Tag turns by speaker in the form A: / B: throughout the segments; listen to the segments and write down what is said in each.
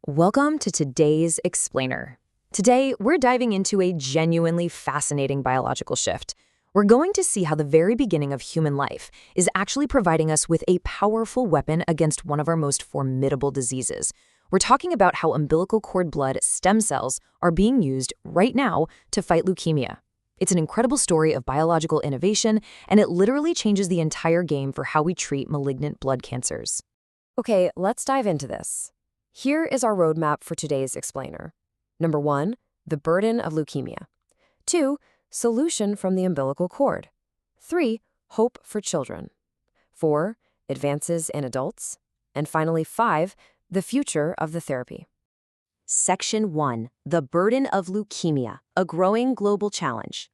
A: Welcome to today's Explainer. Today, we're diving into a genuinely fascinating biological shift. We're going to see how the very beginning of human life is actually providing us with a powerful weapon against one of our most formidable diseases. We're talking about how umbilical cord blood stem cells are being used right now to fight leukemia. It's an incredible story of biological innovation, and it literally changes the entire game for how we treat malignant blood cancers.
B: Okay, let's dive into this. Here is our roadmap for today's explainer. Number 1, the burden of leukemia. 2, solution from the umbilical cord. 3, hope for children. 4, advances in adults. And finally, 5, the future of the therapy.
C: Section 1, the burden of leukemia, a growing global challenge.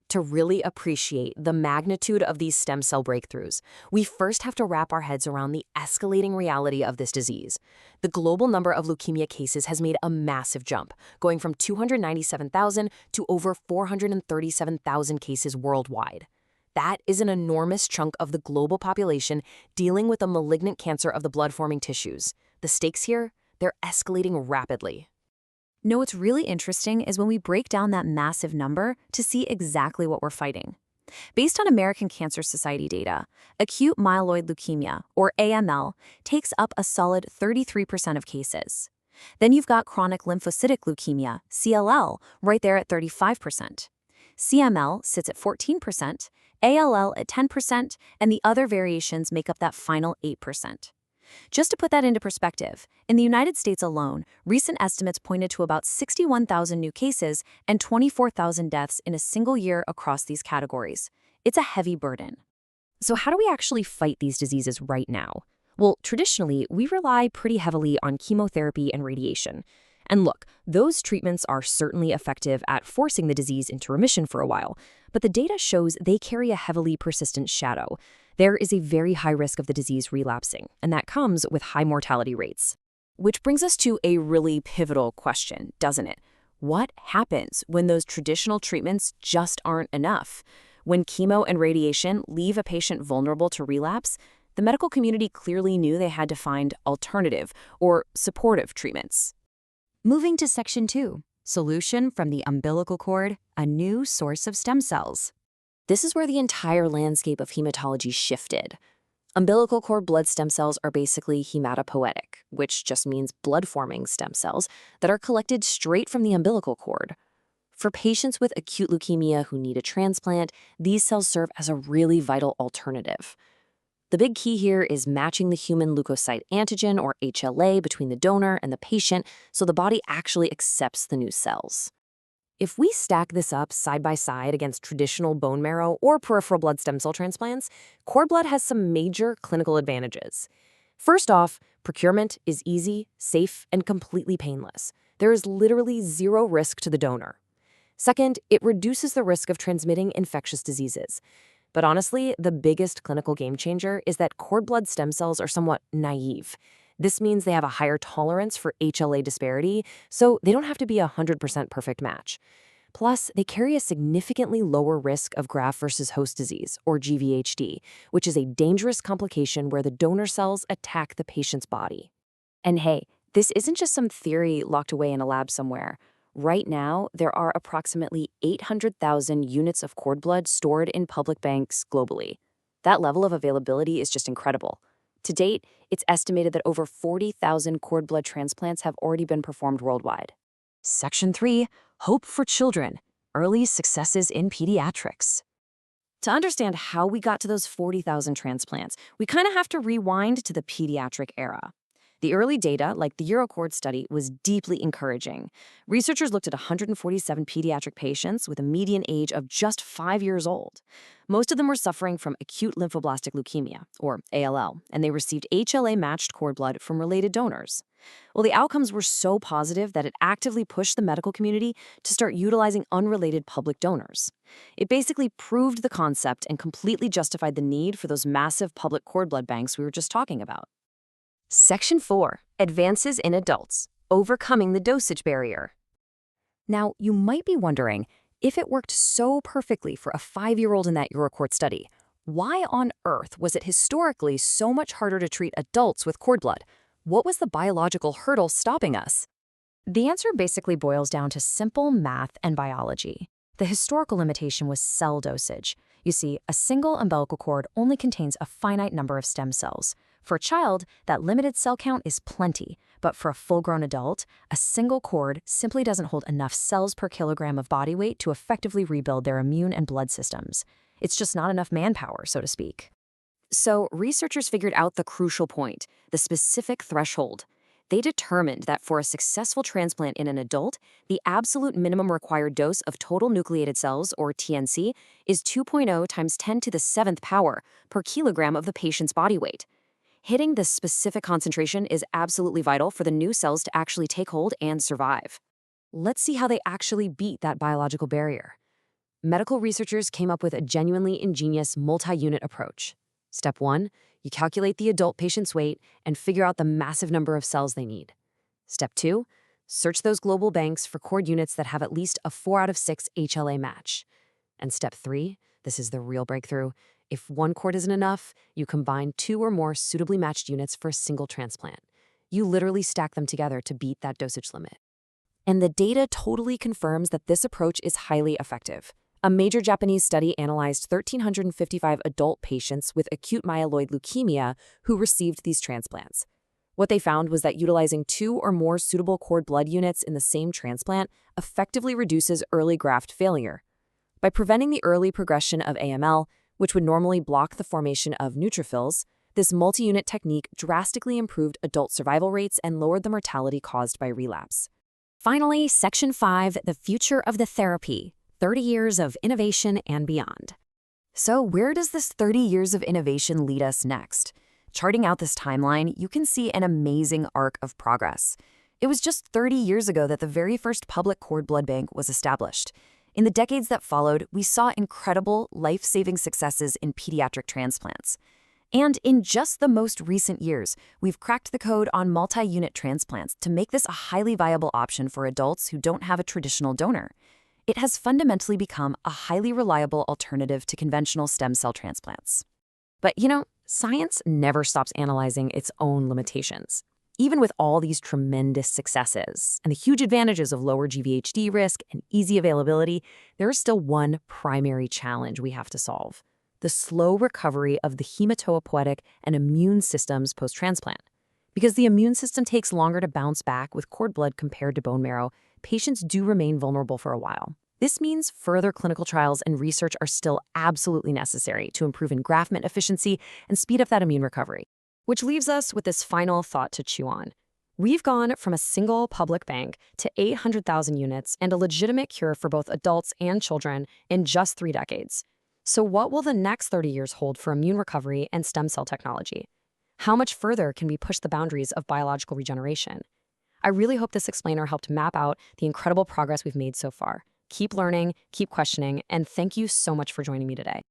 A: To really appreciate the magnitude of these stem cell breakthroughs, we first have to wrap our heads around the escalating reality of this disease. The global number of leukemia cases has made a massive jump, going from 297,000 to over 437,000 cases worldwide. That is an enormous chunk of the global population dealing with a malignant cancer of the blood-forming tissues. The stakes here, they're escalating rapidly.
C: No, what's really interesting is when we break down that massive number to see exactly what we're fighting. Based on American Cancer Society data, acute myeloid leukemia, or AML, takes up a solid 33% of cases. Then you've got chronic lymphocytic leukemia, CLL, right there at 35%. CML sits at 14%, ALL at 10%, and the other variations make up that final 8%. Just to put that into perspective, in the United States alone, recent estimates pointed to about 61,000 new cases and 24,000 deaths in a single year across these categories. It's a heavy burden.
A: So how do we actually fight these diseases right now? Well, traditionally, we rely pretty heavily on chemotherapy and radiation. And look, those treatments are certainly effective at forcing the disease into remission for a while, but the data shows they carry a heavily persistent shadow. There is a very high risk of the disease relapsing, and that comes with high mortality rates. Which brings us to a really pivotal question, doesn't it? What happens when those traditional treatments just aren't enough? When chemo and radiation leave a patient vulnerable to relapse, the medical community clearly knew they had to find alternative or supportive treatments.
C: Moving to Section 2, solution from the umbilical cord, a new source of stem cells.
A: This is where the entire landscape of hematology shifted. Umbilical cord blood stem cells are basically hematopoietic, which just means blood-forming stem cells that are collected straight from the umbilical cord. For patients with acute leukemia who need a transplant, these cells serve as a really vital alternative. The big key here is matching the human leukocyte antigen, or HLA, between the donor and the patient so the body actually accepts the new cells. If we stack this up side by side against traditional bone marrow or peripheral blood stem cell transplants, cord blood has some major clinical advantages. First off, procurement is easy, safe, and completely painless. There is literally zero risk to the donor. Second, it reduces the risk of transmitting infectious diseases. But honestly, the biggest clinical game changer is that cord blood stem cells are somewhat naive. This means they have a higher tolerance for HLA disparity, so they don't have to be a 100% perfect match. Plus, they carry a significantly lower risk of graft versus host disease, or GVHD, which is a dangerous complication where the donor cells attack the patient's body. And hey, this isn't just some theory locked away in a lab somewhere. Right now, there are approximately 800,000 units of cord blood stored in public banks globally. That level of availability is just incredible. To date, it's estimated that over 40,000 cord blood transplants have already been performed worldwide.
C: Section 3, hope for children, early successes in pediatrics.
A: To understand how we got to those 40,000 transplants, we kind of have to rewind to the pediatric era. The early data, like the EuroCord study, was deeply encouraging. Researchers looked at 147 pediatric patients with a median age of just 5 years old. Most of them were suffering from acute lymphoblastic leukemia, or ALL, and they received HLA-matched cord blood from related donors. Well, the outcomes were so positive that it actively pushed the medical community to start utilizing unrelated public donors. It basically proved the concept and completely justified the need for those massive public cord blood banks we were just talking about. Section 4, advances in adults, overcoming the dosage barrier. Now, you might be wondering, if it worked so perfectly for a 5-year-old in that EuroCord study, why on earth was it historically so much harder to treat adults with cord blood? What was the biological hurdle stopping us?
C: The answer basically boils down to simple math and biology. The historical limitation was cell dosage. You see, a single umbilical cord only contains a finite number of stem cells. For a child, that limited cell count is plenty, but for a full-grown adult, a single cord simply doesn't hold enough cells per kilogram of body weight to effectively rebuild their immune and blood systems. It's just not enough manpower, so to speak.
A: So, researchers figured out the crucial point, the specific threshold. They determined that for a successful transplant in an adult, the absolute minimum required dose of total nucleated cells, or TNC, is 2.0 times 10 to the 7th power per kilogram of the patient's body weight. Hitting this specific concentration is absolutely vital for the new cells to actually take hold and survive. Let's see how they actually beat that biological barrier. Medical researchers came up with a genuinely ingenious multi-unit approach. Step 1, you calculate the adult patient's weight and figure out the massive number of cells they need. Step 2, search those global banks for cord units that have at least a 4 out of 6 HLA match. And step 3, this is the real breakthrough. If one cord isn't enough, you combine 2 or more suitably matched units for a single transplant. You literally stack them together to beat that dosage limit. And the data totally confirms that this approach is highly effective. A major Japanese study analyzed 1,355 adult patients with acute myeloid leukemia who received these transplants. What they found was that utilizing 2 or more suitable cord blood units in the same transplant effectively reduces early graft failure. By preventing the early progression of AML, which would normally block the formation of neutrophils, this multi-unit technique drastically improved adult survival rates and lowered the mortality caused by relapse.
C: Finally, Section 5, the future of the therapy. 30 years of innovation and beyond.
B: So where does this 30 years of innovation lead us next? Charting out this timeline, you can see an amazing arc of progress. It was just 30 years ago that the very first public cord blood bank was established. In the decades that followed, we saw incredible, life-saving successes in pediatric transplants. And in just the most recent years, we've cracked the code on multi-unit transplants to make this a highly viable option for adults who don't have a traditional donor. It has fundamentally become a highly reliable alternative to conventional stem cell transplants.
A: But science never stops analyzing its own limitations. Even with all these tremendous successes and the huge advantages of lower GVHD risk and easy availability, there is still one primary challenge we have to solve: the slow recovery of the hematopoietic and immune systems post-transplant. Because the immune system takes longer to bounce back with cord blood compared to bone marrow, patients do remain vulnerable for a while. This means further clinical trials and research are still absolutely necessary to improve engraftment efficiency and speed up that immune recovery. Which leaves us with this final thought to chew on. We've gone from a single public bank to 800,000 units and a legitimate cure for both adults and children in just 3 decades. So what will the next 30 years hold for immune recovery and stem cell technology? How much further can we push the boundaries of biological regeneration? I really hope this explainer helped map out the incredible progress we've made so far. Keep learning, keep questioning, and thank you so much for joining me today.